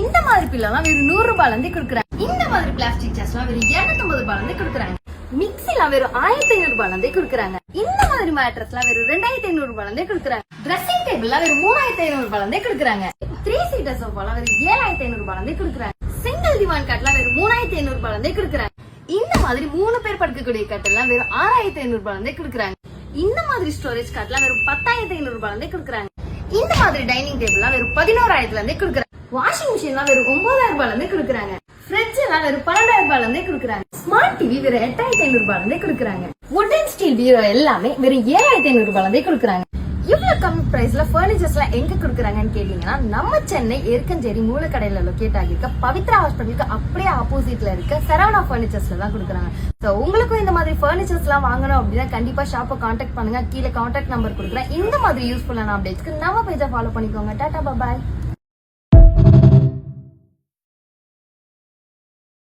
இந்த மாதிரி பில்லாம் வெறும் 100 ரூபாயில இருந்து கொடுக்குறாங்க. இந்த மாதிரி பிளாஸ்டிக் சேர்ஸ் எல்லாம் வெறும் 250 ரூபாயில இருந்து கொடுக்குறாங்க. மிக்ஸி எல்லாம் வெறும் 1500 ரூபாயில இருந்து கொடுக்குறாங்க. இந்த மாதிரி மேட்ரஸ் எல்லாம் வெறும் 2500 ரூபாயில இருந்து கொடுக்குறாங்க. ட்ரெஸ்ஸிங் டேபிள் எல்லாம் வெறும் 3500 ரூபாயில இருந்து கொடுக்குறாங்க. 3 சீட்டர் சோஃபா எல்லாம் வெறும் 7500 ரூபாயில இருந்து கொடுக்குறாங்க. சிங்கிள் திவான் கட் எல்லாம் வெறும் 3500 ரூபாயில இருந்து கொடுக்குறாங்க. இந்த மாதிரி 3 பேர் படுக்கக்கூடிய கட் எல்லாம் வெறும் 6500 ரூபாயில இருந்து கொடுக்குறாங்க. இந்த மாதிரி ஸ்டோரேஜ் கட் எல்லாம் வெறும் 10500 ரூபாயில இருந்து கொடுக்குறாங்க. இந்த மாதிரி டைனிங் டேபிள் எல்லாம் வெறும் 11000 இருந்து கொடுக்குறாங்க. வாஷிங் மிஷின் எல்லாம் வெறும் 9000 ரூபாயில இருந்து கொடுக்குறாங்க. ஃப்ரிட்ஜ் எல்லாம் வெறும் 12000 ரூபாயில இருந்து கொடுக்குறாங்க. ஸ்மார்ட் டிவி வெறும் 8500 ரூபாயில இருந்து கொடுக்குறாங்க. வுடன் ஸ்டீல் பீரோ எல்லாமே வெறும் 7500 ரூபாயில இருந்து கொடுக்குறாங்க. இவ்வளவு கம்மி பிரைஸ்ல பர்னிச்சர்ஸ் எல்லாம் எங்க கொடுக்குறாங்கன்னு கேட்டீங்கன்னா, நம்ம சென்னை எருக்கஞ்சேரி மூலக்கடையில லொகேட் ஆகிருக்க பவித்ரா ஹாஸ்பிட்டலுக்கு அப்படியே ஆப்போசிட்ல இருக்க சரவணா பர்னிச்சர்ஸ்ல தான் கொடுக்குறாங்க. சோ உங்களுக்கும் இந்த மாதிரி பர்னிச்சர்ஸ் எல்லாம் வாங்கணும் அப்படின்னா கண்டிப்பா ஷாப்பை கான்டாக்ட் பண்ணுங்க. கீழே கான்டாக்ட் நம்பர் கொடுக்குறேன். இந்த மாதிரி யூஸ்ஃபுல்லான அப்டேட்ஸ்க்கு நம்ம பேஜை ஃபாலோ பண்ணிக்கோங்க. டாடா பாய்.